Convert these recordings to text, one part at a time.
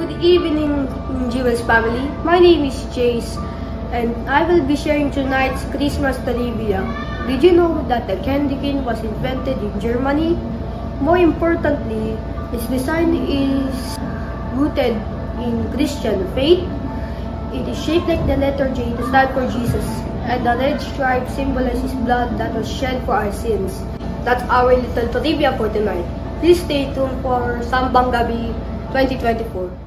Good evening, Jewel's family. My name is Chase, and I will be sharing tonight's Christmas trivia. Did you know that the candy cane was invented in Germany? More importantly, its design is rooted in Christian faith. It is shaped like the letter J to stand for Jesus, and the red stripe symbolizes blood that was shed for our sins. That's our little trivia for tonight. Please stay tuned for Sambang Gabi 2024.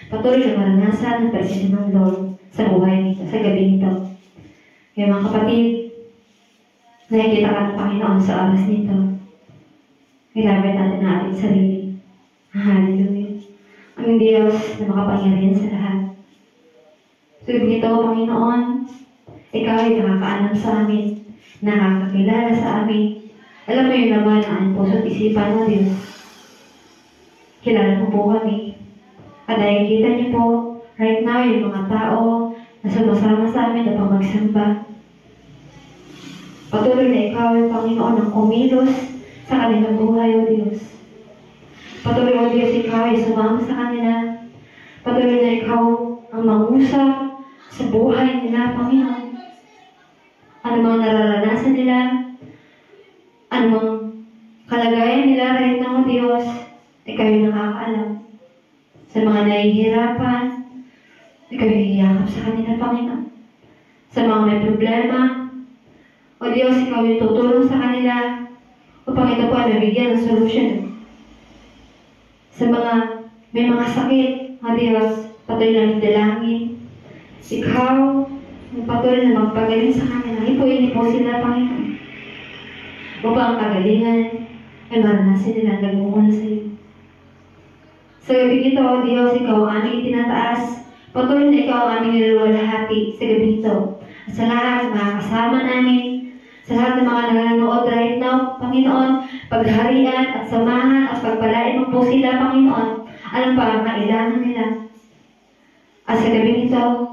patuloy na maranasan ang presensya ng Lord sa buhay nito, sa gabi nito. Kaya mga kapatid, nakikita ka ng Panginoon sa oras nito. Ilapit natin ang ating sarili. Hallelujah. Ang Diyos na makapangyarihan sa lahat. So, nito, Panginoon, Ikaw ay nakakaalam sa amin, nakakakilala sa amin. Alam mo yung laman ng aming puso at isipan mo, Diyos. Kilala mo po kami. At nakikita niyo po, right now, yung mga tao na sumasama sa amin upang magsamba. Patuloy na Ikaw ay Panginoon ang kumilos sa kanilang buhay, O Diyos. Patuloy, O Diyos, Ikaw ay sumama sa kanila. Patuloy na Ikaw ang mangusap sa buhay nila, Panginoon. Ano mang nararanasan nila, ano mang kalagayan nila right now, Diyos, Ikaw yung nakakaalam. Sa mga nahihirapan, Ikaw yung hihiyakap sa kanila, Panginoon. Sa mga may problema, O Diyos, Ikaw yung tutulong sa kanila upang ito po ay mabigyan ng solusyon. Sa mga may mga sakit, O Diyos, patuloy na dalangin. Ikaw, ang patuloy na magpagaling sa kanila. Ipuin po sila, Panginoon. Upang ang kagalingan ay maranasin nila ang nagmumula sa iyo. Sa gabi ito, O Diyos, Ikaw ang aming itinataas. Patuloy na Ikaw ang aming niluwalhati sa gabi ito. At sa lahat ng mga kasama namin, sa lahat ng mga nanonood right now, Panginoon, pagharian at samahan at pagpalain mo po sila, Panginoon. Alam pa ang kailangan nila. At sa gabi ito,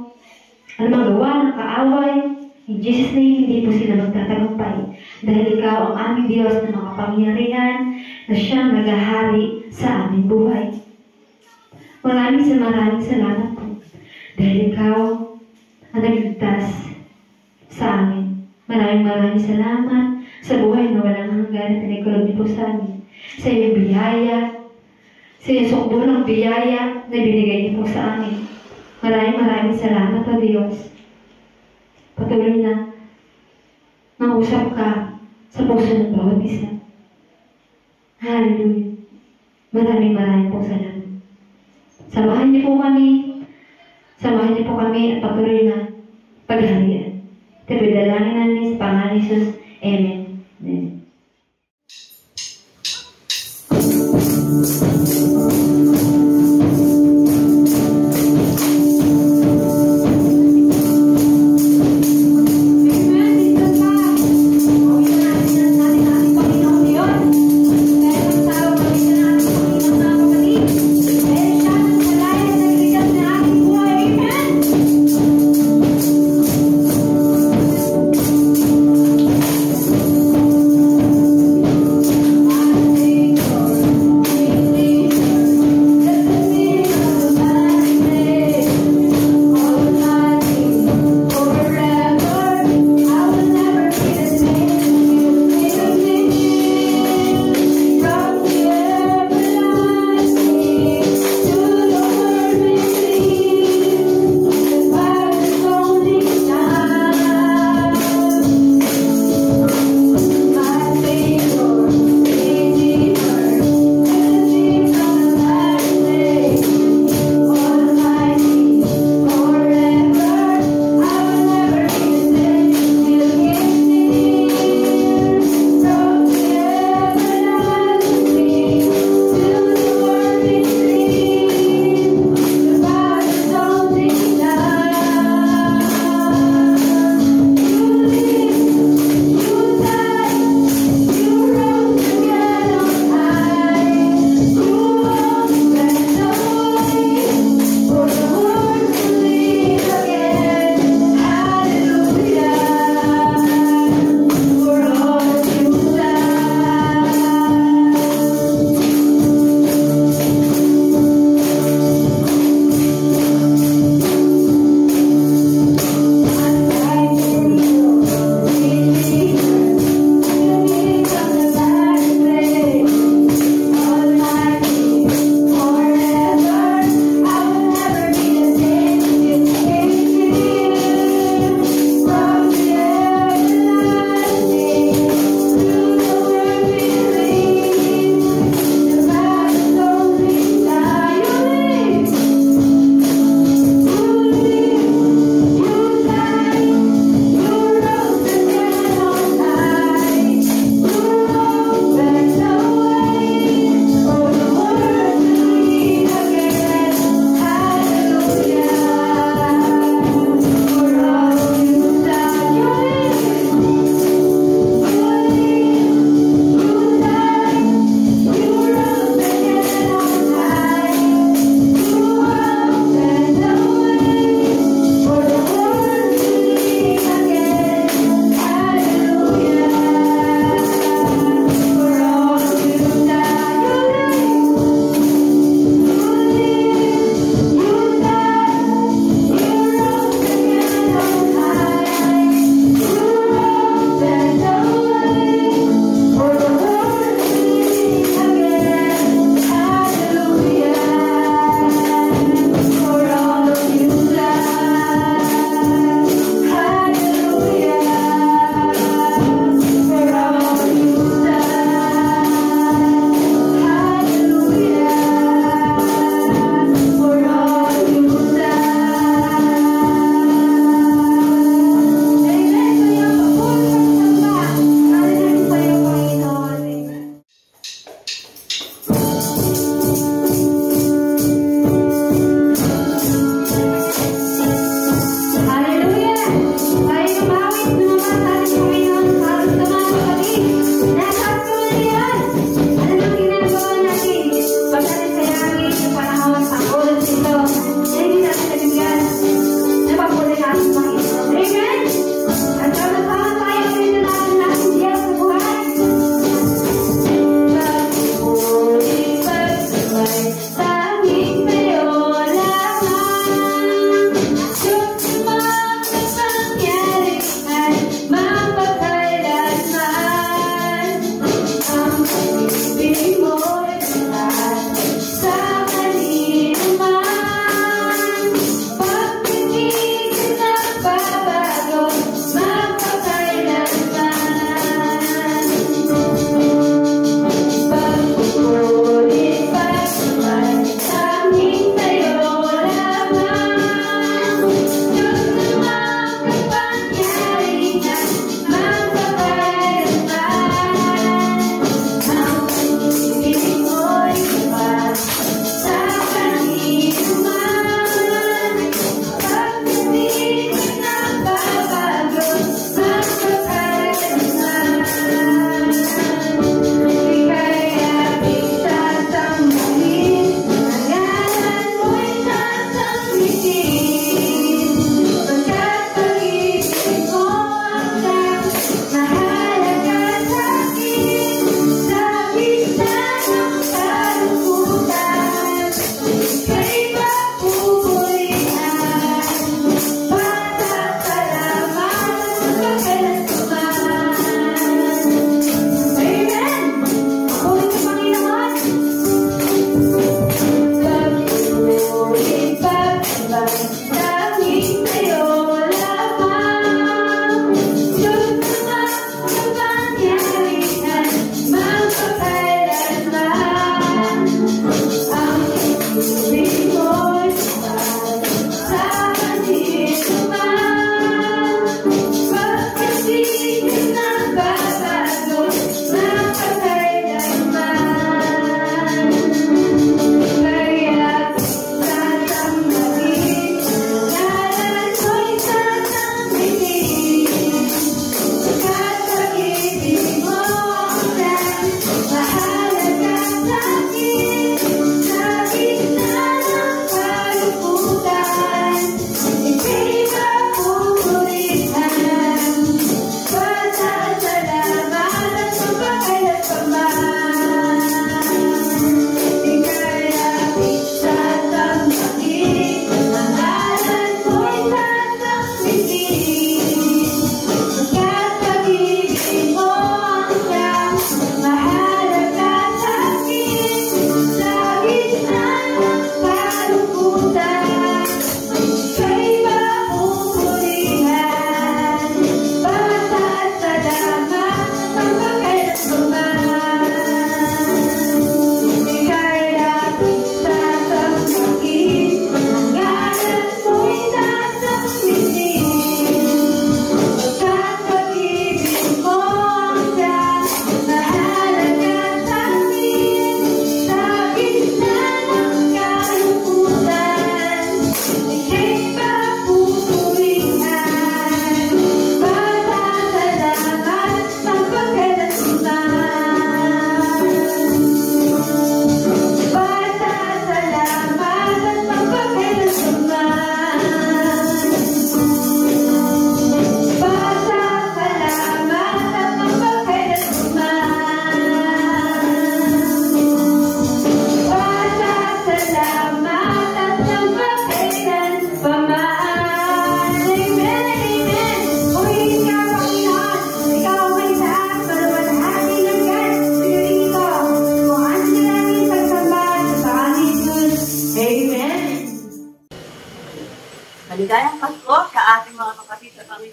alam ang gawa ng kaaway, in Jesus' name, hindi po sila magtatagumpay. Dahil Ikaw ang aming Diyos na makapangyarihan na Siyang naghahari sa aming buhay. Maraming salamat po. Dahil Ikaw ang nagligtas sa amin. Maraming salamat sa buhay na walang hanggan na pinagkaloob niyo po sa amin. Sa iyong biyaya, sa iyong sukdulang biyaya na binigay niyo po sa amin. Maraming salamat, O Diyos. Patuloy na mangusap ka sa puso ng bawat isa. Hallelujah. Maraming po salamat. Samahan niyo po kami at patuloy na pagharian. Ito dalangin namin sa pangalan ni Jesus. Amen. Amen.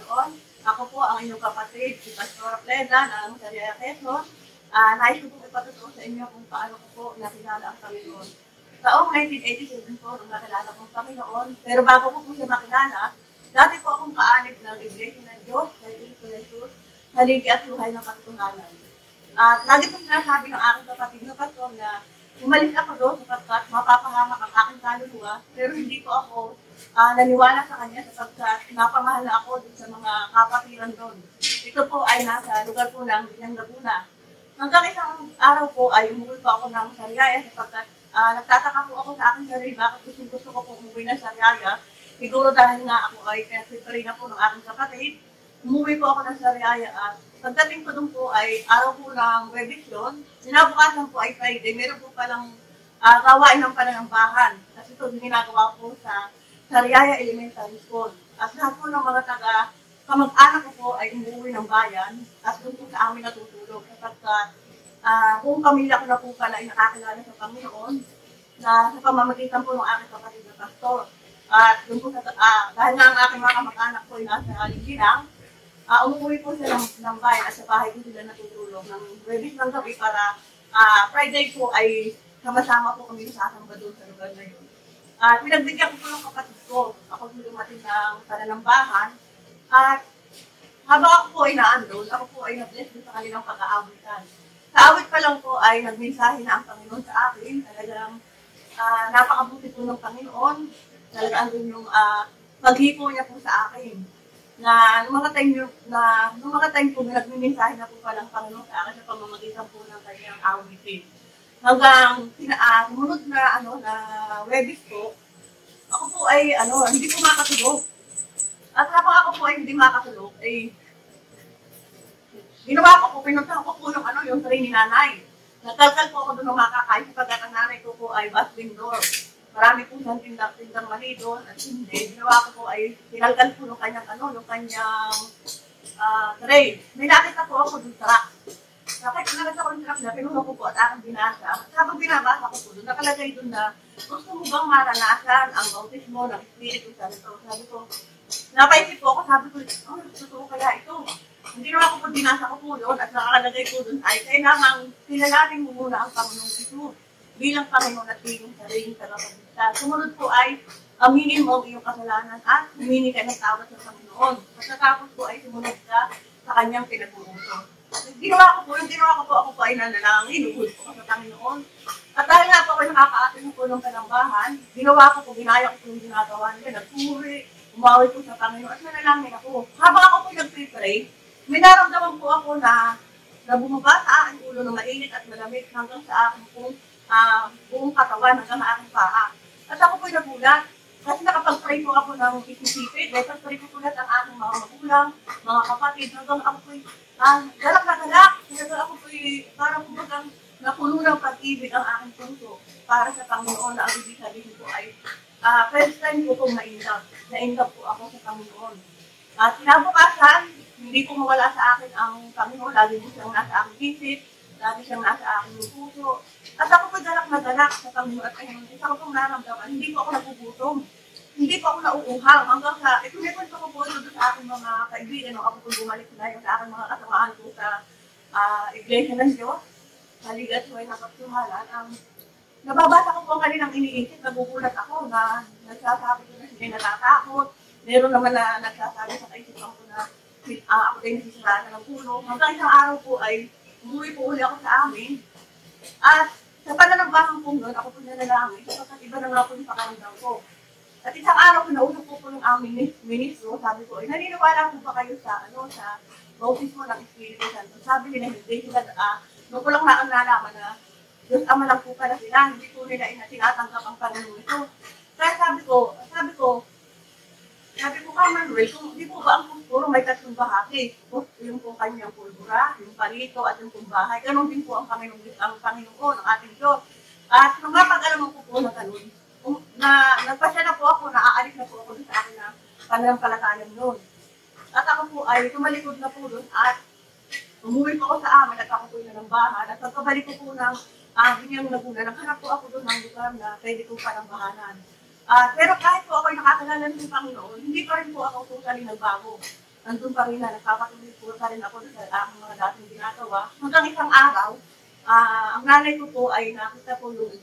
Panginoon. Ako po ang inyong kapatid, si Pastor Pleda ng Sariaya Quezon. Nais ko po ipatutuo sa inyo kung paano ko po nakilala ang Panginoon. Taong 1987 po, nung nakilala ko ang Panginoon. Pero bago ko po siya makilala, dati po akong kaanib ng Iglesia ng Diyos, kay Cristo Jesus, haligi at buhay ng katotohanan. At lagi po sinasabi ng aking kapatid na pastor na umalis ako doon sapagkat mapapahamak ang aking kaluluwa, pero hindi po ako naniwala sa kanya sapagkat napamahal na ako dun sa mga kapatiran doon. Ito po ay nasa lugar po ng Binyang Laguna. Hanggang isang araw po ay umuwi po ako ng Sariaya sapagkat nagtataka po ako sa aking sarili bakit gusto ko po umuwi ng Sariaya. Siguro dahil nga ako ay pinag-prepare na po ng aking kapatid. Umuwi po ako ng Sariaya at pagdating ko doon po ay araw po ng revision. Sinabukasan po ay Friday. Meron po palang gawain ng pananambahan. Kasi ito ginagawa po sa Sariaya Elementary School. At lahat po ng mga kamag-anak ko po ay umuwi ng bayan at doon po sa amin natutulog. Sapagkat buong pamilya ko na po pala ay nakakilala sa Panginoon na sa pamamagitan po ng aking kapatid na pastor. At doon po dahil nga ang aking mga kamag-anak po ay nasa Liginang, umuwi po sila ng bayan at sa bahay po sila natutulog ng release ng gabi para Friday po ay sama-sama po kami sasamba doon sa lugar na yun. At pinagbigyan ko po ng kapatid ko. Ako po dumating ng pananambahan. At habang ako po ay naandun, ako po ay na-bless doon sa kanilang pag-aawitan. Sa awit pa lang po ay nagmensahe na ang Panginoon sa akin. Talagang napakabuti po ng Panginoon. Talagang andun yung paghipo niya po sa akin. Na nung mga time po, nagmimensahe na po palang Panginoon sa akin sa pamamagitan po ng kanyang awitin. Hanggang sumunod na Webis po, ako po ay hindi po makatulog. At habang ako po ay hindi makatulog, ay ginawa ko po, pinuntahan ko po yung tray ni nanay. Nagkalkal po ako doon ng makakain sapagkat ang nanay ko po ay bus vendor. Marami po siyang tindang mali doon at hindi. Ginawa ko po ay tinalgal po yung kanyang tray. May nakita po ako doon truck. Nakita ko yung truck na pinuha ko po at aking binasa. Habang binabasa ko po doon, nakalagay doon na gusto mo bang maranasan ang bautismo ng Espiritu Santo? Sabi ko, napaisip po ako, sabi ko, totoo kaya ito? Hindi naman ako po binasa ko po doon at nakalagay po doon ay kailangan kilalanin mo muna ang Panginoong Isus bilang Panginoon at bilang sariling tagapagligtas. Sumunod po ay aminin mo ang iyong kasalanan at humini ka ng tawad sa Panginoon. Pagkatapos po ay sumunod ka sa kanyang pinag-uutos. Ginawa ko po, ako po ay nanalangin, inuhul po sa Panginoon. At dahil nga po ako nakakaatin po ng panambahan, ginaya ko po yung ginagawa nila, nagpuri, umawi po sa Panginoon at nanalangin ako. Habang ako po nag-pray, may naramdaman po ako na bumaba sa aking ulo ng mainit at malamig hanggang sa aking buong katawan, hanggang sa aking paa. At ako po'y nagulat. Kasi nakapag-pray po ako ng isisipid. Pag-pray ko ulit ang aking mga magulang, mga kapatid, hanggang ako po'y galak na galak. Hanggang ako po'y parang kumbagang napuno ng pag-ibig ang aking puso para sa Panginoon na ang ibig sabihin ko ay first time ko pong na-indab. Na-indab po ako sa Panginoon. At kinabukasan, hindi ko mawala sa akin ang Panginoon. Lagi mo siyang nasa aking isip, lagi siyang nasa aking puso. At ako po galak na galak sa Panginoon at ayun, isa ko pong naramdaman, hindi po ako nagugutom. Hindi po ako nauuhaw. Hanggang sa, ipinipunto ko po doon sa aking mga kaibigan nung ako po bumalik na yun sa aking mga kasamaan ko sa Iglesia ng Diyos. Haligat ko ay nakapsuhalan. Nababasa ko po ang kanilang iniisip, nagugulat ako na nagsasabi ko na sila natatakot. Meron naman na nagsasabi sa kaisipan ko na ako ay nasisiraan ng puno. Hanggang isang araw po ay umuwi po uli ako sa amin. At sa pananambahan po doon, ako po nanalangin sapagkat iba na nga po yung pakaramdam ko. At isang araw, nausap po ng aming ministro, sabi ko, naniniwala po ba kayo sa bautismo ng Espiritu Santo? Sabi nila, hindi sila, nung ko lang nalaman na Diyos Ama lang po pala sila, hindi po nila tinatanggap ang Panginoon ito. Kaya sabi ko, Manuel, kung di po ba ang puro may tatlong bahagi, yung po kanyang pulbura, yung palito at yung bahay, ganun din po ang Panginoon, ang ating Diyos. At nung mapag-alaman ko po na ganun, nagpasya na po ako, naaalis na po ako sa akin na pananampalatayang noon. At ako po ay tumalikod na po doon at umuwi po ako sa amin at ako po yung nanambahan. At pagkabalik ko po ng Binyang Laguna, naghanap po ako doon ng lugar na pwede ko panambahanan. Pero kahit po ako ay nakakilala ng Panginoon, hindi pa rin po ako totally nagbago. nandun pa rin na nagpapatuloy po pa rin ako sa aking mga dating ginagawa. Hanggang isang araw, ang nanay ko po ay nakita po yung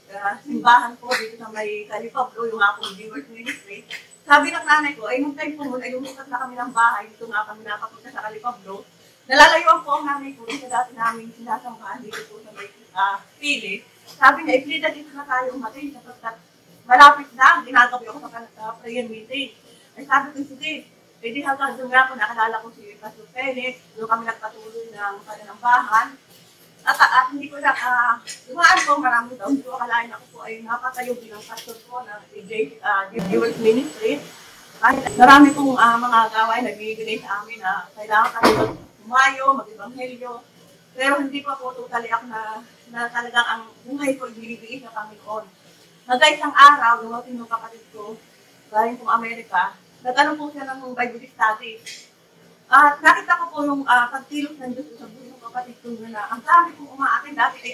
simbahan po dito sa may Calipablo, yung akong viewers ministry. Sabi ng nanay ko, ay nung time po ay lumipat na kami ng bahay, dito nga kami nakapunta sa Calipablo. Nalalayuan po ang nanay ko sa dati namin sinasambahan dito po sa may pili. Sabi niya, iplida dito na tayo umatin sapagkat malapit na, ginagawa ko sa prayer meeting. Ay sabi ko, sige, pwede hanggang doon nga po, nakalala ko si Pastor Felix, doon kami nagpatuloy ng pananambahan. At hindi ko na, dumaan po marami daw, hindi ko akalain ako po ay napatayo bilang pastor ko ng Jewish Ministry. Kahit marami pong mga gawain na bibigay sa amin na kailangan kami mag-umayo, mag-ibanghelyo. Pero hindi pa po totally ako na talagang ang buhay ko ibibigay sa Panginoon. Hanggang isang araw, dumating ng kapatid ko, galing pong Amerika, nagkaroon po siya ng Bible study. At nakita ko po yung pagkilos ng Diyos sa buhay ng kapatid ko na ang dami kong umaakin, dati ay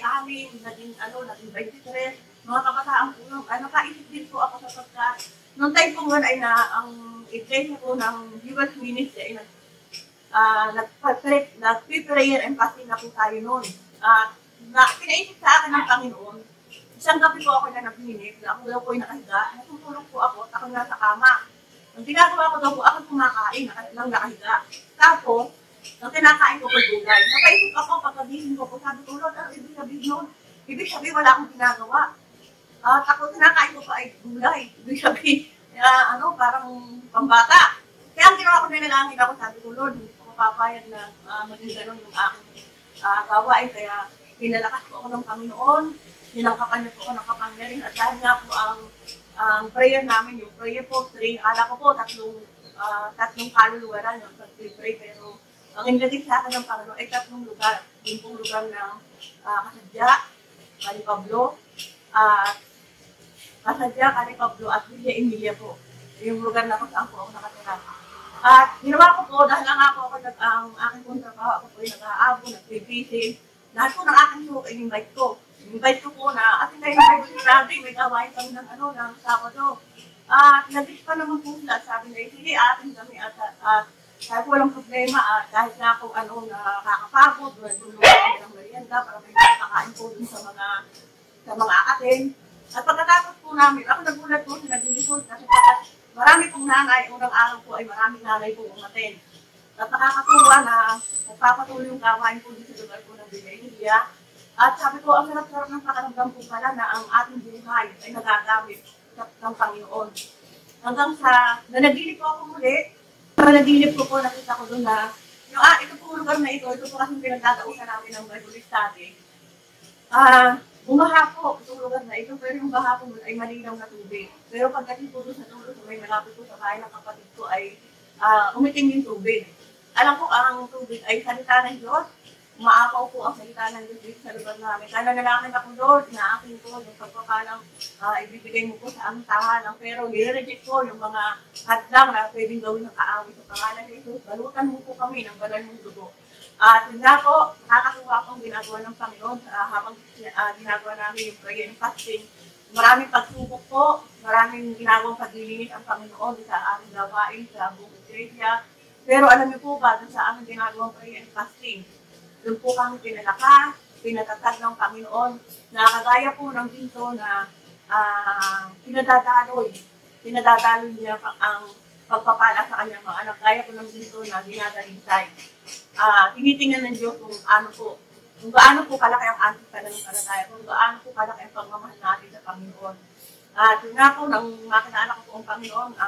6, naging 23, mga kabataan po yung, nakaisip din po ako sa pagkat. Noong time po nga ay ang iglesia po ng Jewish Ministry ay nag-prayer and fasting na po tayo noon. Pinaisip sa akin ng Panginoon, isang gabi po ako na nagminip, na ako daw po ay nakahiga, natutulog po ako, ako nasa kama. Ang ginagawa ko daw po, ako kumakain, lang nakahiga. Tapos, ang kinakain ko po gulay. Napaisip ako, pagkagising ko po, sabi ko, Lord, ano ibig sabihin nun? Ibig sabihin, wala akong ginagawa. Tapos, kinakain ko pa ay gulay. Ibig sabihin, parang pambata. Kaya ang ginawa ko, nilalangin ako, sabi ko, Lord, hindi ko mapapayag na maging ganun yung aking gawain. Kaya, pinalakas po ako ng Panginoon, hinangkapan niyo po ako ng kapangyarihan. At dahil nga po ang prayer namin, yung prayer po, ala ko po, tatlong kaluluwaran yung pag-pray, pero ang inilagay sa akin ng Panginoon ay 3 lugar. Yung pong lugar ng Kasadya, Calipablo, at Villa Emilia po. Yung lugar na kung saan po ako nakatira. At ginawa ko po, dahil nga po ako ang aking pong trabaho, ako po ay nag-aabo, nag-busy. Lahat po ng aking show, invite ko. Invite ko po na, at hindi na Bible study, may gawain kami ng Sabado. Nag-is pa naman po sila, sabi nila, sige, atin kami at kahit walang problema, kahit na kung nakakapagod, tulungan kami ng merienda para may makakain po dun sa mga atin. At pagkatapos po namin, ako nagulat po sa nag-ilisod kasi marami pong nanay, unang araw po ay maraming nanay po umaten. At nakakatuwa na nagpapatuloy yung gawain po dito sa lugar po ng Villa Emilia. At sabi ko, ang sarap-sarap ng pakaramdam po pala na ang ating buhay ay nagagamit ng Panginoon. Hanggang sa nanaginip ko ako muli, nanaginip ko po, nakita ko doon na ito po lugar na ito po kasi pinagdadausan namin ng Bible study. Bumaha po itong lugar na ito, pero yung baha po ay malinaw na tubig. Pero pagdating po doon sa dulo, may malapit po sa bahay ng kapatid ko ay umiting yung tubig. Alam ko, ang tubig ay salita ng Diyos. Umaapaw po ang salita ng Diyos dito sa lugar namin. Kaya nanalangin ako, Lord, na akin po yung pagpakalang ibibigay mo po sa aming tahanan. Pero nire-reject ko yung mga hadlang na pwedeng gawin ng kaawit sa pangalan ng Jesus. Balutan mo po kami ng banal mong dugo. At nga po, nakakatuwa akong ginagawa ng Panginoon habang ginagawa namin yung prayer and fasting. Maraming pagsubok po, maraming ginagawang paglilinis ang Panginoon sa aming gawain sa buong iglesia. Pero alam niyo po ba, sa aming ginagawang prayer and fasting, doon po kami pinalakas, pinatatag ng Panginoon, na kagaya po ng ginto na pinadadaloy niya ang pagpapala sa kanyang mga anak. Kaya po ng ginto na dinadalinsay. Tinitingnan ng Diyos kung gaano po kalaki ang ating pananampalataya, kung gaano po kalaki ang pagmamahal natin sa Panginoon. At yun nga po, nang makilala ko po ang Panginoon,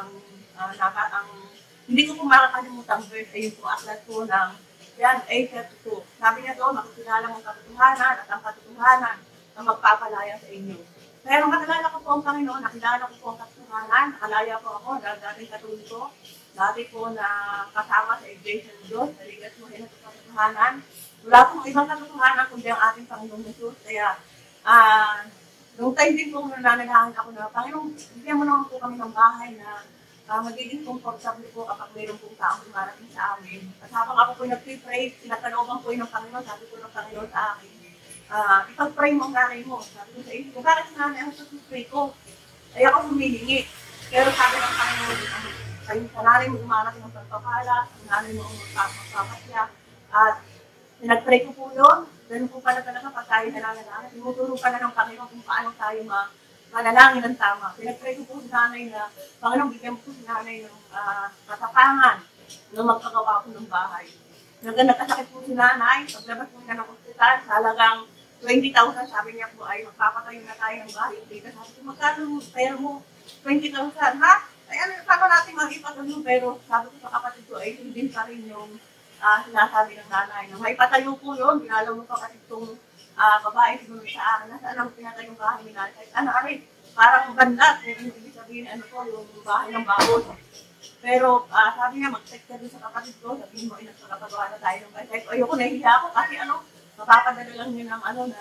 hindi ko po makakalimutan verse, ayun po, aklat po ng yan, 8:32. Sabi niya doon, makikilala mong katotohanan at ang katotohanan ang magpapalaya sa inyo. Kaya nung nakilala ko po ang Panginoon, nakilala ko po ang katotohanan, nakalaya po ako dahil dating katoliko, dati po na kasama sa Iglesia ng Diyos, naligas mo rin ang katotohanan. Wala pong ibang katotohanan kundi ang ating Panginoong Jesus. Kaya, nung time din po nananalangin ako na, Panginoon, bigyan mo naman po kami ng bahay na magiging comfortable po kapag mayroon pong taong dumarating sa amin. At habang ako po nag-pray, pinatalooban po ng Panginoon, sabi ko ng Panginoon sa akin, ipag-pray mo ang nanay mo. Sabi ko sa isip ko, bakit sa nanay ang susupray ko? Ay ako humihingi. Pero sabi ng Panginoon, Kayo sa nanay mo umarating ng pagpapala, sa nanay mo magpapasya, at pinag-pray ko po yun. Ganun po pala talaga pag tayo nalanalangin. Tinuturo pala ng Panginoon kung paano tayo manalangin ng tama. Pinag-pray ko po si nanay na, Panginoon, bigyan po si nanay ng katapangan na magpagawa ko ng bahay. Nagkasakit po si nanay, paglabas po niya ng ospital, talagang 20,000, sabi niya po ay magpapatayo na tayo ng bahay. Dito sabi ko, magkano pera mo? 20,000, ha? Ay, ano, paano natin mag-ipatayo? Pero sabi ko sa kapatid ko, ay hindi pa rin yung sinasabi ng nanay. Na may patayo po yun, ginalaw mo kapatid itong babae siguro sa akin. Nasaan ang pinatayong bahay ni nanay? Ano, aray, parang ganda. Pero hindi sabihin, ano po, yung bahay ng baon. Pero sabi niya, mag-text ka dun sa kapatid ko, sabihin mo, nagpapagawa na tayo ng bahay. Ayoko, nahihiya ako kasi mapapadala lang niya ng ng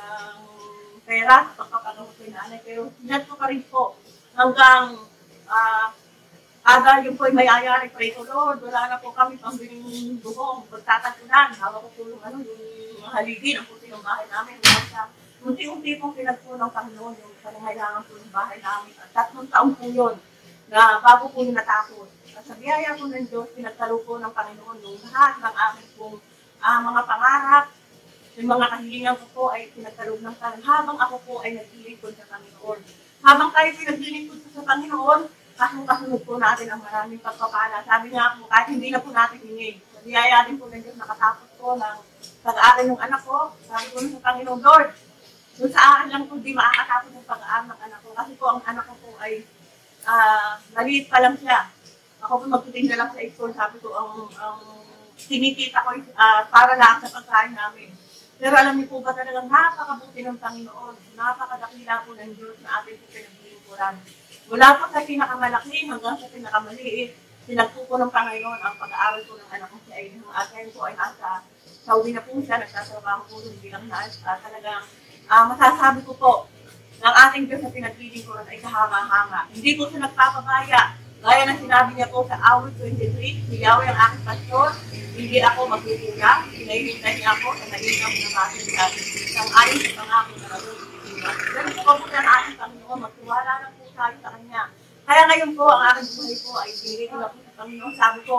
pera pagpapagamot kay nanay. Pero sinat ko pa rin po hanggang aga yun po may ayari, pray ko Lord, wala na po kami pambiling bubong, pagtatagunan, hawak ko po yung yung haligi ng puti ng bahay namin. Unti-unti pong pinagpo ng Panginoon yung pangangailangan po ng bahay namin. At 3 taon po yun na bago po yung natapos. At sa biyaya po ng Diyos, pinagtalo po ng Panginoon yung lahat ng aking pong mga pangarap. Yung mga kahilingan ko po ay pinagtalo ng Panginoon habang ako po ay naglilingkod sa Panginoon. Habang tayo pinaglilingkod sa Panginoon, kasunod po natin ang maraming pagpapala. Sabi nga po, kahit hindi na po natin hingin. Sa biyaya din po ng Diyos, nakatapos po ng pag-aaral ng anak ko. Sabi ko sa Panginoon, Lord, doon sa akin lang po, di makakatapos ng pag-aaral ng anak ko. Kasi po, ang anak ko po ay maliit pa lang siya. Ako po magtitinda lang sa school. Sabi ko, ang tinikita ko para lang sa pagkain namin. Pero alam niyo po ba talagang napakabuti ng Panginoon, napakadakila po ng Diyos na ating po pinaglilingkuran. Mula po sa pinakamalaki hanggang sa pinakamaliit, sinagpo po ng Panginoon ang pag-aaral po ng anak ko si Aiden. Ang akin po ay nasa Saudi na po siya, nagsatrabaho po rin bilang nurse. Talagang masasabi ko po, ng ating Diyos na pinaglilingkuran ay kahanga-hanga. Hindi po siya nagpapabaya. Gaya na sinabi niya po sa awit 23, si Yahweh ang aking pastor, hindi ako magtutulak, hinahihintay niya ako sa nalinaw ng aking dati. Ang ayon sa pangako na nagulong. Ganun po po na ating Panginoon, magtiwala lang po tayo sa Kanya. Kaya ngayon po, ang aking buhay po ay binigay ko na po sa Panginoon. Sabi ko,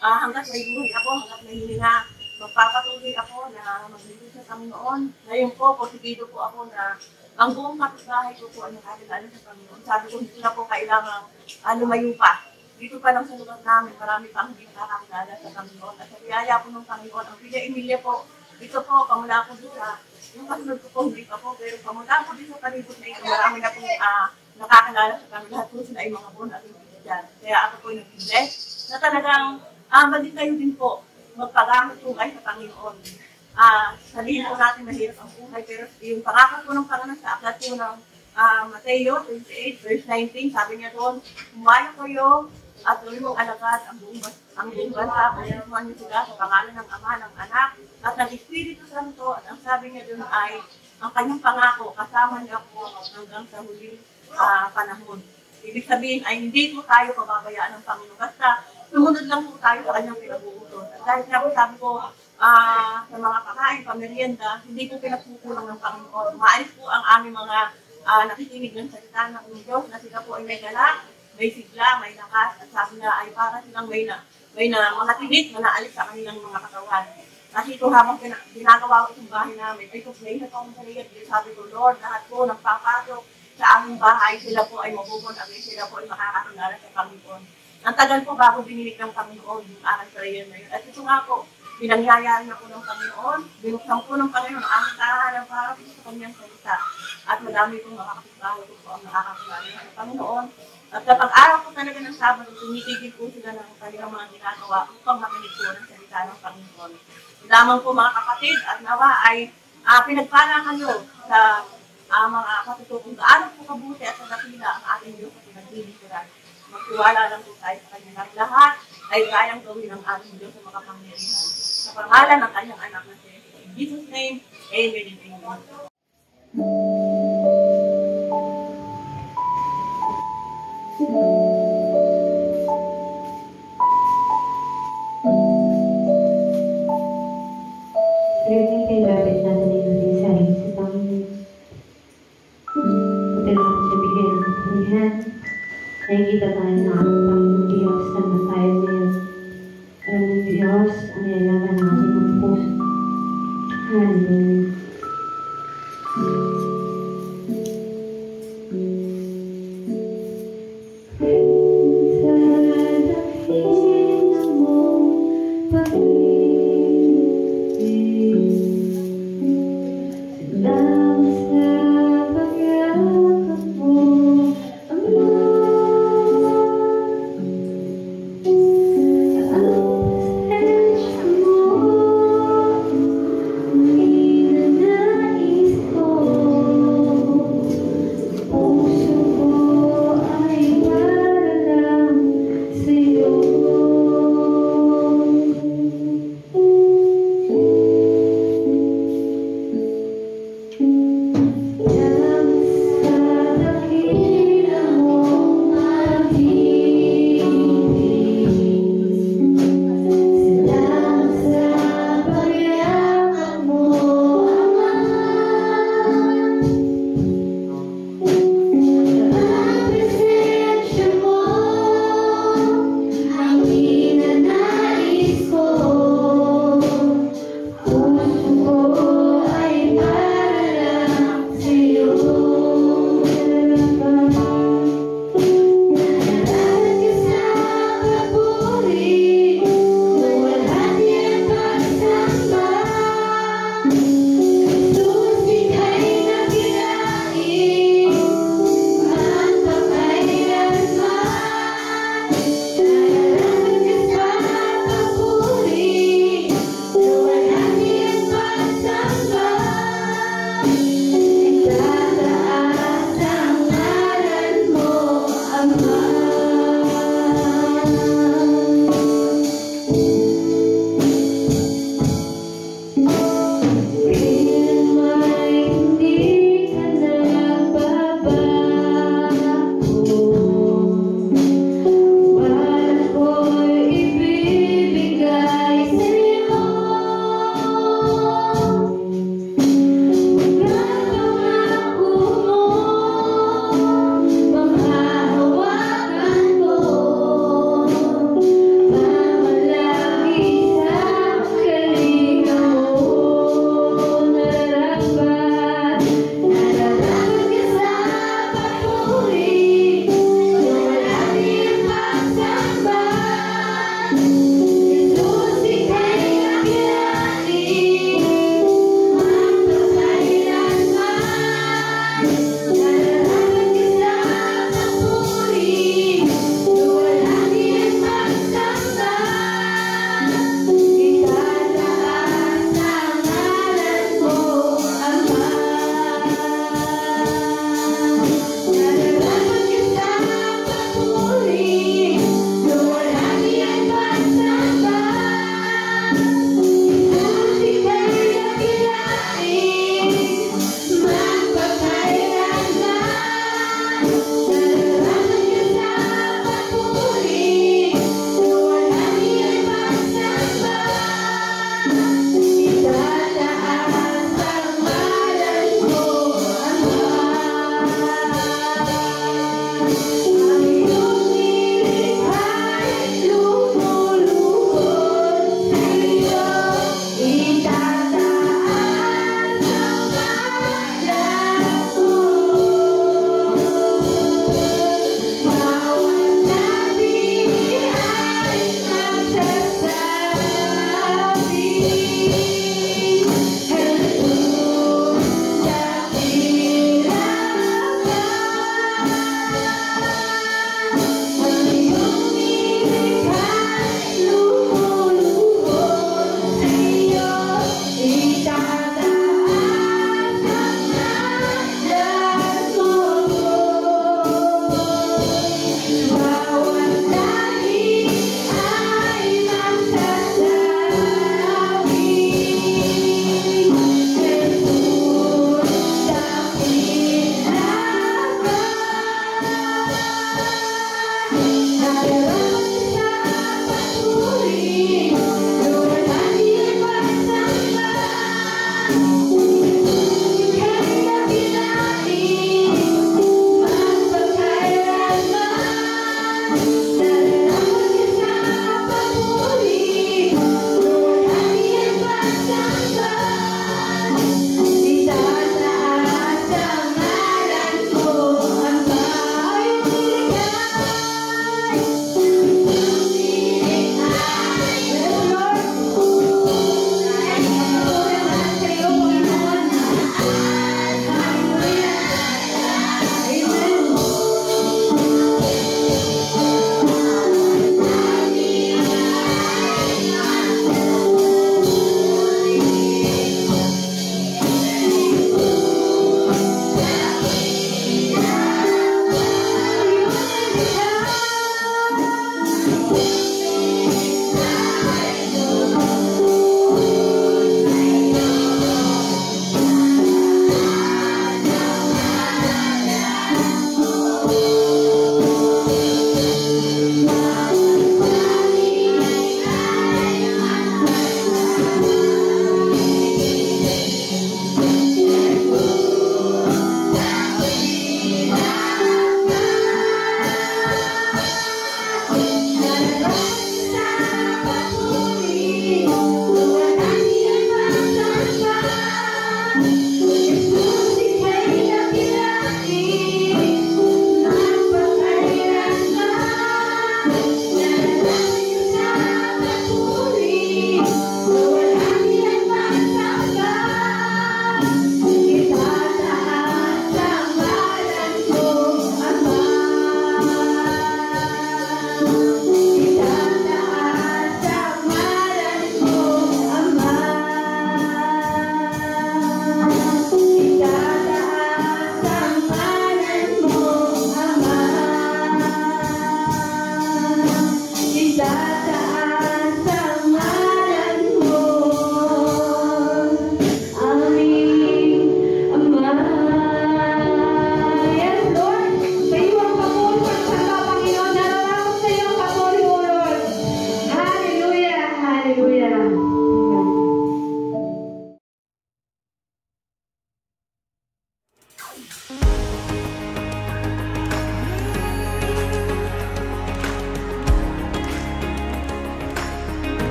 hanggat may buhay ako, hanggat may hilinga, magpapatuloy ako na maglingkod sa Panginoon. Ngayon po, positido po ako na ang buong kapitbahay ko po ay nakakilala sa Panginoon. Sabi ko, hindi na po kailangan lumayo pa. Dito pa lang sa lugar namin, marami pang hindi nakakilala sa Panginoon. At sa biyaya po ng Panginoon, ang Villa Emilia po, dito po, pamula ko doon yung kasunod ko po, hindi pa po, pero pamula ko dito sa palibot na ito, marami na po nakakilala sa Panginoon. Lahat po sila ay mga buwan at hindi dyan. Kaya ako po nag-bless na talagang maging kayo din po, magpagamit po kayo sa Panginoon. Sabihin po natin mahirap ang buhay, pero yung pangako po ng Panginoon sa aklat po ng Mateo 28, verse 19, sabi niya doon, humayo kayo at tuloy mong alagad ang buong bansa, kaya niyo sila sa pangalan ng Ama, ng Anak, at ng Espiritu Santo. At ang sabi niya doon ay, ang kanyang pangako, kasama niya po hanggang sa huling panahon. Ibig sabihin ay hindi po tayo pababayaan ng Panginoon. Basta sumunod lang po tayo sa kanyang pinag-uutos. At dahil nga po sabi ko, sa mga pakain, pamerienda, hindi po pinagkukulang ng Panginoon. Maalis po ang aming mga nakikinig ng salita ng Diyos na sila po ay may galak, may sigla, may lakas, at sabi nga ay para silang may mga tinik na naalis sa kanilang mga katawan. Kasi ito habang ginagawa ko itong bahay namin, ito play na itong sarili, sabi ko, Lord, lahat po nagpapasok sa aming bahay, sila po ay mabubon, at sila po ay makakakilala sa Panginoon. Ang tagal po bago bininig ng Panginoon yung aking prayer na yun. At ito nga po, pinangyayari na po ng Panginoon, binuksan po ng Panginoon ang aming tahanan para po sa kanyang salita. At madami pong makakapagbahay ko po ang nakakakilala sa Panginoon. At kapag araw po talaga ng Sabado, tumitigil po sila ng kanilang mga ginagawa upang makinig po ng salita ng Panginoon. Lamang po mga kapatid at nawa ay pinagpala kayo sa mga katuto kung gaano po kabuti at nakakila ang ating Diyos sa pinaglilingkuran. Magtiwala lang po tayo sa kanya na lahat ay kayang gawin ng ating Diyos sa makapangyarihan. Sa pangalan ng kanyang anak na si Jesus. In Jesus' name, amen and amen. Ngayon kay David natin yung sarili sa Panginoon. Ito naman sa bigay ng kapangyarihan. Nakikita tayo ng ating Panginoon Diyos na kahirapan ng aking mga puso. Hallelujah.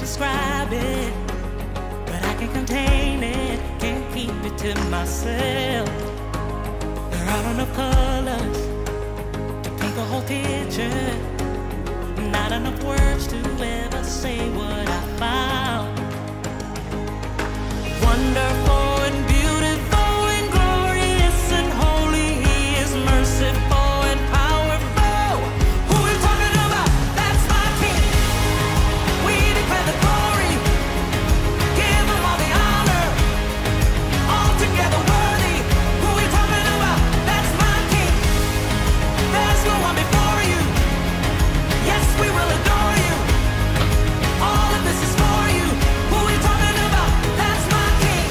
describe it, but I can contain it, can't keep it to myself. There aren't enough colors to paint the whole picture, not enough words to ever say what I found. Wonderful and beautiful and glorious and holy, He is merciful and powerful. Who we talking about? That's my King. We declare the glory, give Him all the honor, altogether worthy. Who we talking about? That's my King. There's no one before you. Yes, we will adore you. All of this is for you. Who we talking about? That's my King.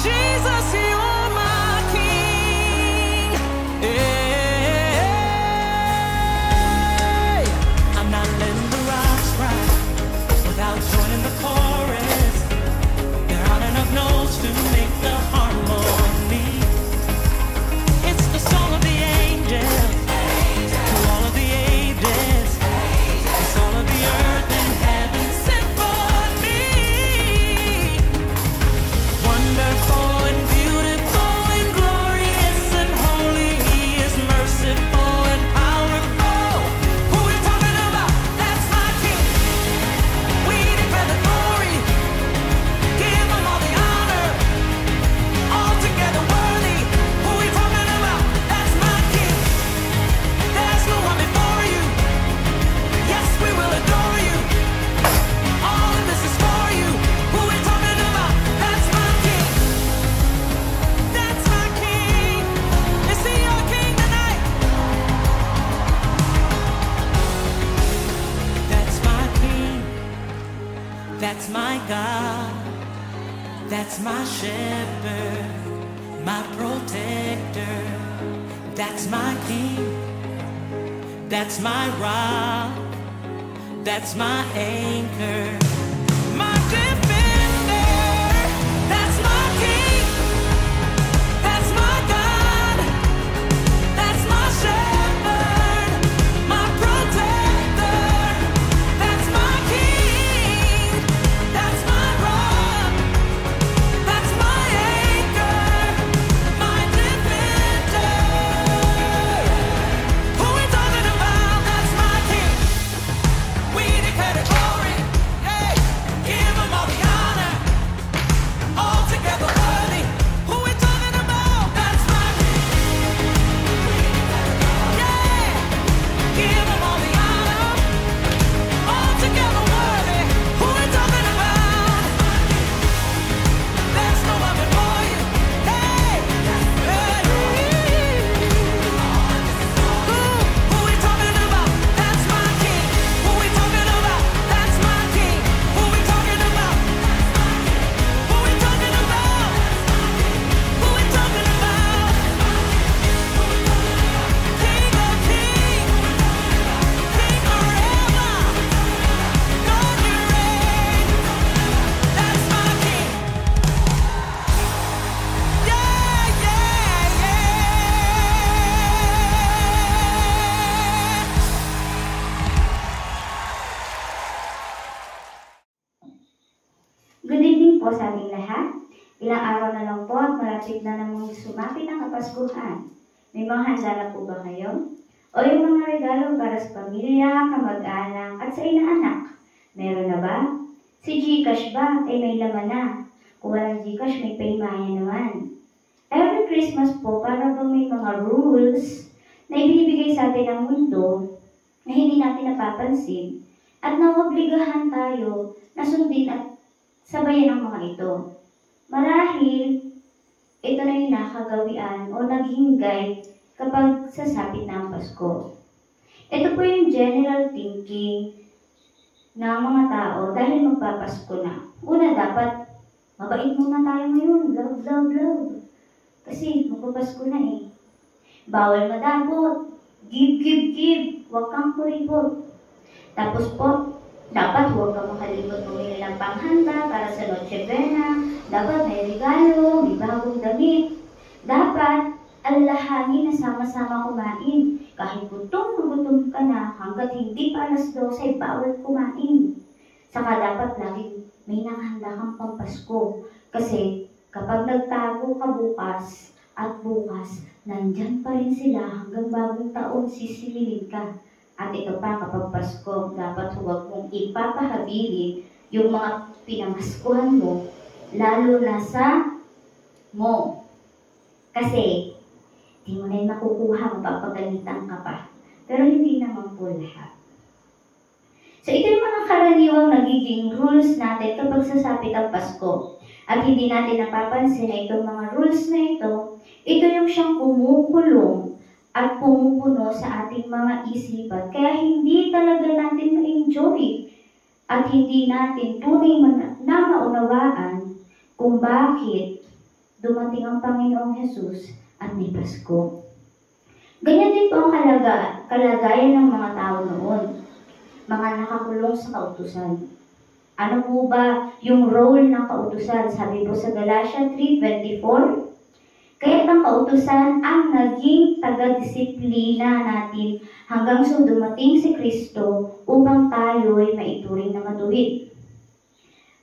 Jesus, you're my King. Hey, I'm not letting the rocks cry without joining the chorus. There aren't enough notes to make the harmony. It's the song of the angels to all of the ages. It's all of the earth and heaven symphony. Wonderful and beautiful and glorious and holy, He is merciful and powerful. Who we talking about? That's my King. We declare the glory, give Him all the honor, altogether worthy. Who we talking about? That's my King. There's no one before you. Yes, we will adore you. All of this is for you. Who we talking about? That's my King. That's my King. Is He your King tonight? That's my King. That's my God. That's my shepherd, my protector. That's my King. That's my rock. That's my anchor, my defender. That's my King. That's my God. That's my shepherd, my protector. That's my King. That's my rock. That's my anchor, my defender. Who we talking about? That's my King. We declare the glory, hey, give Him all the honor, altogether worthy. Who we talking about? That's my King. Yeah, give Him all the honor, altogether worthy. Who we talking about? There's no one before you. Hey, who we talking about? That's my King. Who we talking about? That's my King. Who we talking about? Who we talking about? Who we talking about? King of kings, King forever, God you reign. That's my King. Yeah, yeah, yeah. Good evening po sa aming lahat. Ilang araw na lang po at malapit na namang sumapit ang Kapaskuhan. May mga handa na po ba kayo? O yung mga regalo para sa pamilya, kamag-anak at sa inaanak? Meron na ba? Si Gcash ba ay may laman na? Kung walang Gcash, may paymaya naman. Every Christmas po, para bang may mga rules na ibinibigay sa atin ng mundo na hindi natin napapansin at naobligahan tayo na sundin at sabayan ang mga ito. Marahil, ito na yung nakagawian o naging guide kapag sasapit na ang Pasko. Ito po yung general thinking ng mga tao dahil magpapasko na. Una, dapat mabait muna tayo ngayon. Love, love, love. Kasi magpapasko na eh. Bawal madapot. Give, give, give. Huwag kang kuripot. Tapos po, dapat huwag kang makalimot bumili ng panghanda para sa Noche Buena. Dapat may regalo, may bagong damit. Dapat alalahanin na sama-sama kumain. Kahit gutom na gutom ka na, hanggat hindi pa alas 12, bawal kumain. Saka dapat lagi may nakahanda kang pampasko. Kasi kapag nagtago ka bukas at bukas, nandyan pa rin sila hanggang bagong taon sisingilin ka. At ito pa, kapag Pasko, dapat huwag mong ipapahabilin yung mga pinamaskuhan mo, lalo na sa mo. Kasi, di mo na yung makukuha, mapapagalitan ka pa. Pero hindi naman po lahat. So, ito yung mga karaniwang nagiging rules natin kapag sasapit ang Pasko. At hindi natin napapansin na itong mga rules na ito yung siyang kumukulong at pumupuno sa ating mga isipan. Kaya hindi talaga natin ma-enjoy at hindi natin tunay na maunawaan kung bakit dumating ang Panginoong Jesus at may Pasko. Ganyan din po ang kalagayan ng mga tao noon. Mga nakakulong sa kautusan. Ano po ba yung role ng kautusan? Sabi po sa Galatia 3:24, kaya't ang kautusan ang naging taga-disiplina natin hanggang sa dumating si Kristo upang tayo ay maituring na matuwid.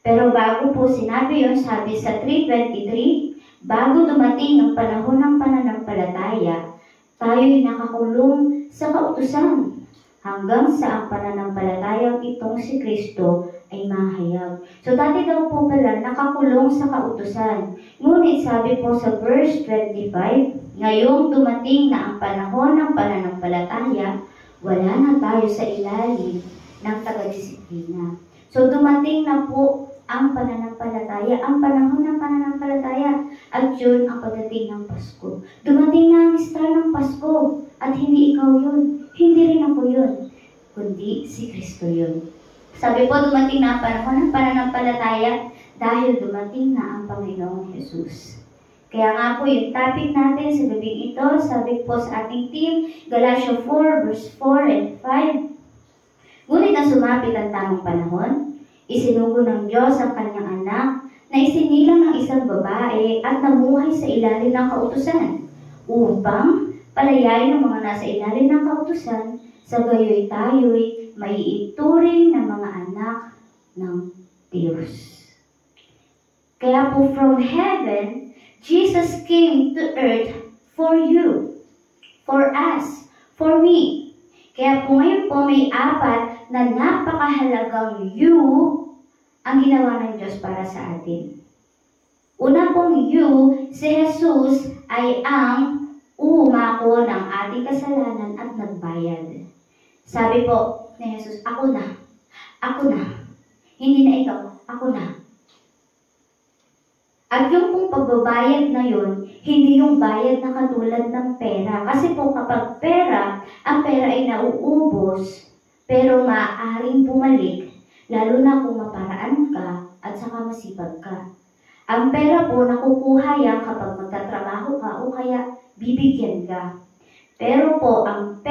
Pero bago po sinabi yun, sabi sa 3:23, bago dumating ang panahon ng pananampalataya, tayo'y nakakulong sa kautusan hanggang sa ang pananampalatayang itong si Kristo ay mahayag. So dati daw po pala nakakulong sa kautusan. Ngunit sabi po sa verse 25, ngayong dumating na ang panahon ng pananampalataya, wala na tayo sa ilalim ng taga-disiplina. So dumating na po ang pananampalataya, ang panahon ng pananampalataya, at yun ang pagdating ng Pasko. Dumating na ang star ng Pasko, at hindi ikaw yun, hindi rin ako yun, kundi si Kristo yun. Sabi po, dumating na ang panahon ng pananampalataya dahil dumating na ang Panginoong Jesus. Kaya nga po yung topic natin sa gabing ito, sabi po sa ating team, Galatia 4 verse 4 and 5. Ngunit na sumapit ang tamang panahon, isinugo ng Diyos ang kanyang anak na isinilang ng isang babae at namuhay sa ilalim ng kautusan upang palayain ng mga nasa ilalim ng kautusan, sa gayoy tayo'y maiituring na mga anak ng Diyos. Kaya po from heaven, Jesus came to earth for you, for us, for me. Kaya po ngayon po may apat na napakahalagang you ang ginawa ng Diyos para sa atin. Una pong you, si Jesus ay ang umako ng ating kasalanan at nagbayad. Sabi po ni Jesus, ako na, hindi na ikaw, ako na. At yung pong pagbabayad na yun, hindi yung bayad na katulad ng pera. Kasi po kapag pera, ang pera ay nauubos, pero maaaring bumalik, lalo na kung maparaan ka at saka masipag ka. Ang pera po nakukuha yan kapag magtatrabaho ka o kaya bibigyan ka. Pero po ang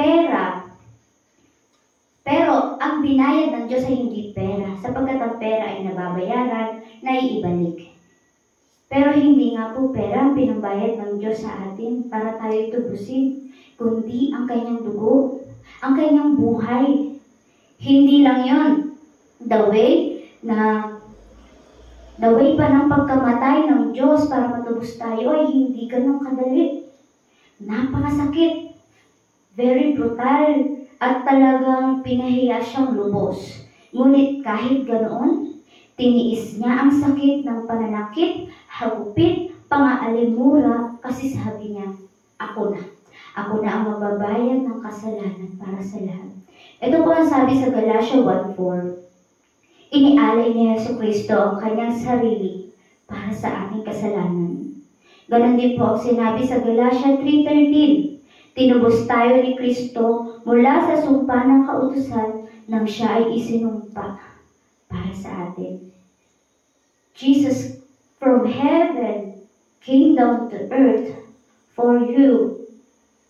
binayad ng Diyos ay hindi pera, sapagkat ang pera ay nababayaran, naiibalik. Pero hindi nga po pera ang pinambayad ng Diyos sa atin para tayo tubusin, kundi ang kanyang dugo, ang kanyang buhay. Hindi lang yon. The way pa ng pagkamatay ng Diyos para matubos tayo ay hindi ganun kadali. Napakasakit, very brutal, at talagang pinahiya siyang lubos. Ngunit kahit ganoon, tiniis niya ang sakit ng pananakit, hagupit, pang-aalimura, kasi sabi niya, ako na ang magbabayad ng kasalanan para sa lahat. Ito po ang sabi sa Galatia 1:4. Inialay ni Jesucristo ang kanyang sarili para sa ating kasalanan. Ganon din po ang sinabi sa Galatia 3:13. Tinubos tayo ni Kristo mula sa sumpa ng kautusan nang siya ay isinumpa para sa atin. Jesus from heaven came down to earth for you,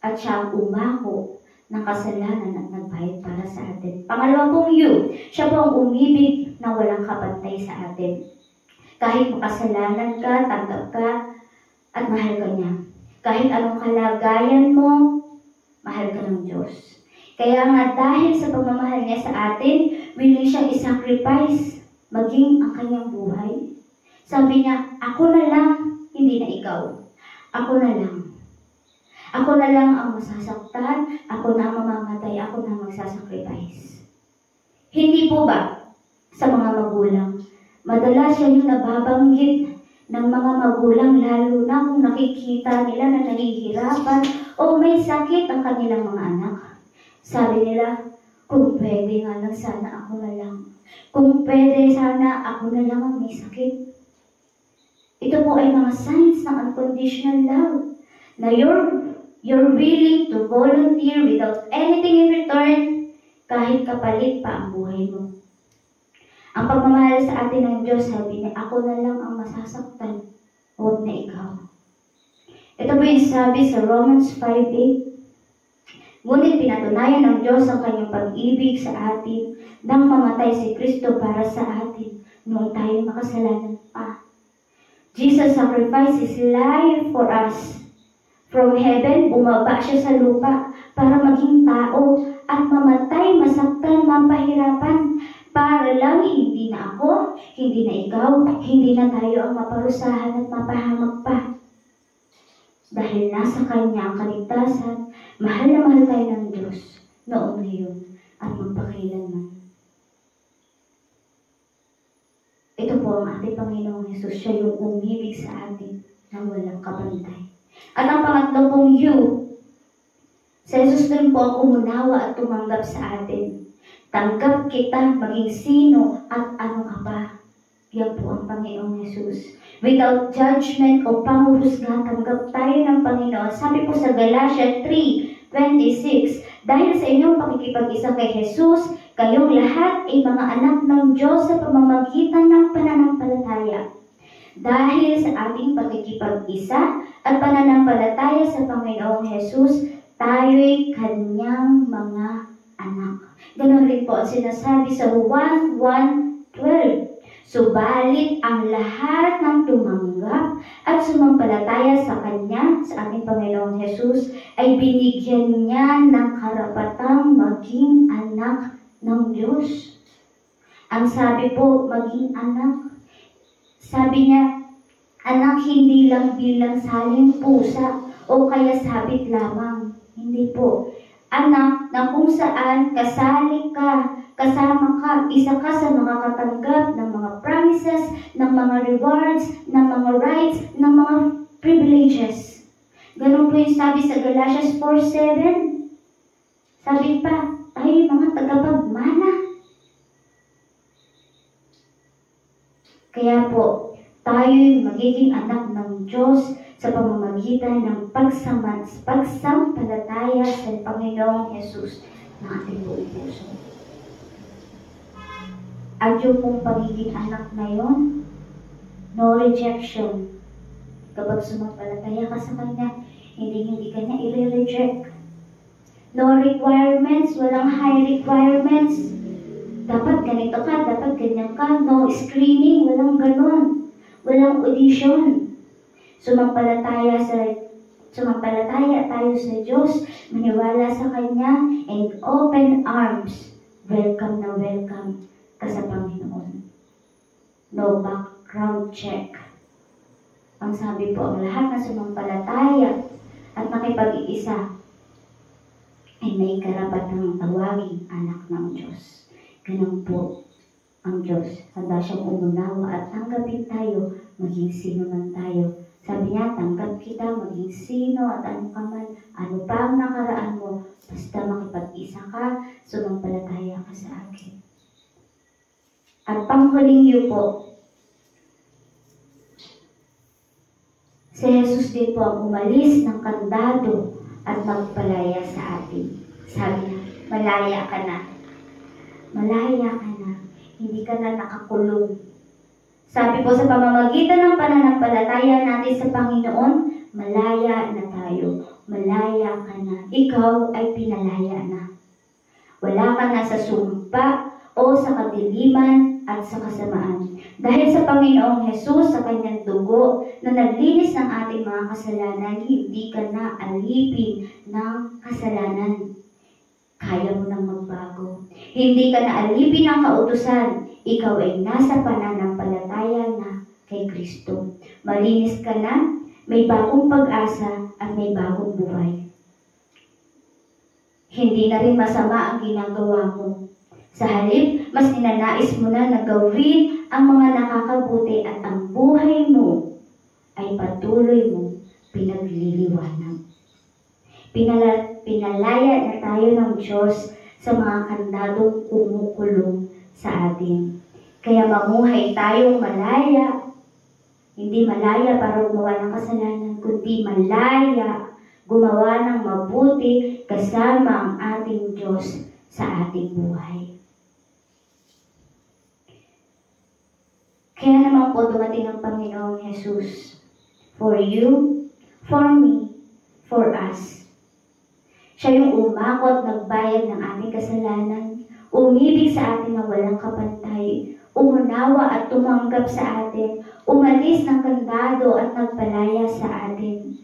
at siya ang umako ng kasalanan at nagbayad para sa atin. Pangalawa pong you, siya po ang umibig na walang kapantay sa atin. Kahit makasalanan ka, tanggap ka, at mahal ka niya. Kahit anong kalagayan mo, mahal ka ng Diyos. Kaya nga dahil sa pagmamahal niya sa atin, willing siyang isacrifice maging ang kanyang buhay? Sabi niya, ako na lang, hindi na ikaw. Ako na lang. Ako na lang ang masasaktan, ako na ang mamamatay, ako na ang magsasacrifice. Hindi po ba sa mga magulang, madalas yan yung nababanggit ng mga magulang lalo na kung nakikita nila na nahihirapan o may sakit ang kanilang mga anak. Sabi nila, kung pwede nga lang sana ako na lang. Kung pwede sana ako na lang ang may sakit. Ito po ay mga signs ng unconditional love na you're willing to volunteer without anything in return kahit kapalit pa ang buhay mo. Ang pagmamahal sa atin ng Diyos, sabi niya, ako na lang ang masasaktan, huwag na ikaw. Ito po yung sabi sa Romans 5:8. Ngunit pinatunayan ng Diyos ang kanyang pag-ibig sa atin nang mamatay si Kristo para sa atin noong tayo makasalanan pa. Jesus sacrificed His life for us. From heaven, bumaba siya sa lupa para maging tao at mamatay, masaktan, mapahirapan. Para lang hindi na ako, hindi na ikaw, hindi na tayo ang maparusahan at mapahamak pa. Dahil nasa Kanya ang kaligtasan, mahal na mahal tayo ng Diyos noon, ngayon, at magpakailanman. Ito po ang ating Panginoong Hesus, siya yung umibig sa atin na walang kapantay. At ang pangatlo pong you, sa Jesus din po ang umunawa at tumanggap sa atin. Tanggap kita maging sino at ano ka ba. Yan po ang Panginoong Hesus. Without judgment o panghuhusga, tanggap tayo ng Panginoon. Sabi po sa Galatia 3:26, dahil sa inyong pakikipag-isa kay Jesus, kayong lahat ay mga anak ng Diyos sa pamamagitan ng pananampalataya. Dahil sa ating pakikipag-isa at pananampalataya sa Panginoong Hesus, tayo'y Kanyang mga anak. Ganon rin po ang sinasabi sa Juan 1:12. Subalit ang lahat ng tumanggap at sumampalataya sa Kanya, sa ating Panginoong Hesus, ay binigyan niya ng karapatang maging anak ng Diyos. Ang sabi po, maging anak. Sabi niya, anak hindi lang bilang saling pusa o kaya sabit lamang. Hindi po. Anak na kung saan kasali ka, kasama ka, isa ka sa mga katanggap ng mga promises, ng mga rewards, ng mga rights, ng mga privileges. Ganun po yung sabi sa Galatians 4:7. Sabi pa, tayo mga tagapagmana. Kaya po, tayo'y magiging anak ng Diyos sa pamamagitan ng pagsampalataya sa Panginoong Hesus na ating buong puso. At yung pong pagiging anak na yun, no rejection. Kapag sumampalataya ka sa Kanya, hindi ka niya i-reject. No requirements, walang high requirements. Dapat ganito ka, dapat ganyan ka. No screening, walang ganon. Walang audition. Sumampalataya tayo sa Diyos, maniwala sa Kanya, and open arms. Welcome na welcome ka sa Panginoon. No background check. Ang sabi po, ang lahat na sumampalataya at nakipag-iisa ay may karapatang tawaging anak ng Diyos. Ganun po ang Diyos. Handa siyang umunawa at tanggapin tayo, maging sino man tayo. Sabi niya, tanggap kita, maging sino at ano ka man, ano pa ang nakaraan mo, basta makipag-isa ka, sumampalataya ka sa akin. At panghuling iyo po, si Jesus din po ang umalis ng kandado at magpalaya sa atin. Sabi niya, malaya ka na. Malaya ka na. Hindi ka na nakakulong. Sabi po sa pamamagitan ng pananampalataya natin sa Panginoon, malaya na tayo. Malaya ka na. Ikaw ay pinalaya na. Wala ka na sa sumpa o sa kadiliman at sa kasamaan. Dahil sa Panginoong Hesus, sa Kanyang dugo na naglinis ng ating mga kasalanan, hindi ka na alipin ng kasalanan. Kaya mo nang magbago. Hindi ka naalipin ng kautusan. Ikaw ay nasa pananampalataya na kay Kristo. Malinis ka na, may bagong pag-asa at may bagong buhay. Hindi na rin masama ang ginagawa mo. Sa halip, mas ninanais mo na gawin ang mga nakakabuti at ang buhay mo ay patuloy mo pinagliliwanag. Pinalaya na tayo ng Diyos sa mga kandadong kumukulong sa atin. Kaya mamuhay tayong malaya. Hindi malaya para gumawa ng kasalanan, kundi malaya gumawa ng mabuti kasama ang ating Diyos sa ating buhay. Kaya naman po dumating ang Panginoong Jesus for you, for me, for us. Siya yung umakot, nagbayad ng ating kasalanan, umibig sa atin na walang kapantay, umunawa at tumanggap sa atin, umalis ng kandado at nagpalaya sa atin.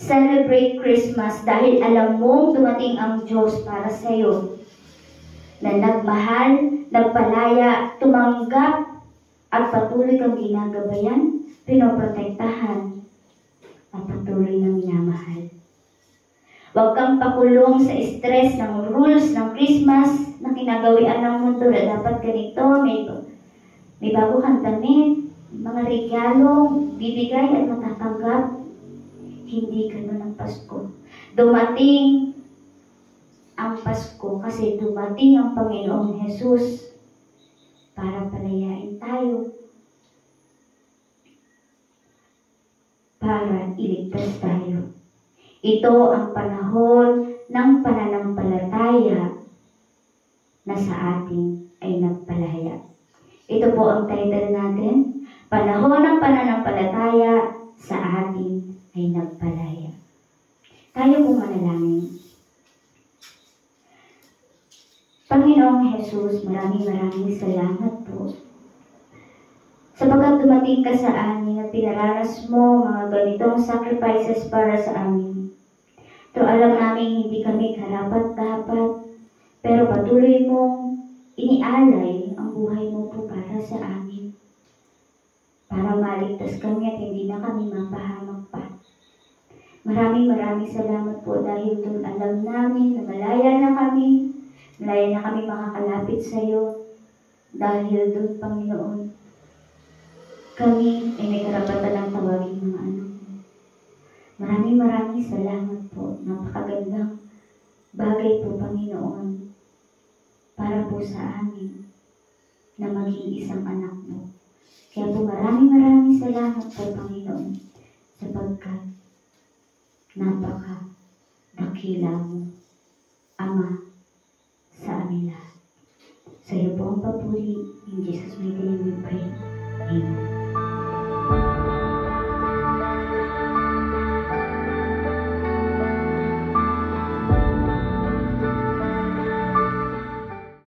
Celebrate Christmas dahil alam mong dumating ang Diyos para sa iyo, na nagmahal, nagpalaya, tumanggap, at patuloy kang ginagabayan, pinoprotektahan, at patuloy nang minamahal. Huwag kang pakulong sa stress ng rules ng Christmas na kinagawian ng mundo na dapat ganito, may bago kang damit, mga regalong bibigay at matatanggap. Hindi ganun ang Pasko. Dumating ang Pasko kasi dumating ang Panginoong Jesus para palayain tayo, para iligtas tayo. Ito ang panahon ng pananampalataya na sa atin ay nagpalaya. Ito po ang title natin, Panahon ng Pananampalataya sa atin ay nagpalaya. Tayo po manalangin. Panginoong Jesus, maraming salamat po. Sapagkat dumating ka sa amin at pinaranas mo mga ganitong sacrifices para sa amin. Pero alam namin hindi kami karapat-dapat, pero patuloy mong inialay ang buhay mo po para sa amin. Para maligtas kami at hindi na kami mapahamak pa. Maraming salamat po dahil doon alam namin na malaya na kami makakalapit sa iyo. Dahil doon, Panginoon, kami ay may karapatan ng tawagin mga anak mo. Maraming salamat po. Napakagandang bagay po, Panginoon, para po sa amin na maging isang anak mo. Kaya po maraming salamat po, Panginoon, sapagkat napaka-dakila mo, Ama, sa amin lahat. Sa iyo po ang papuri. In Jesus' mighty name we pray. Amen.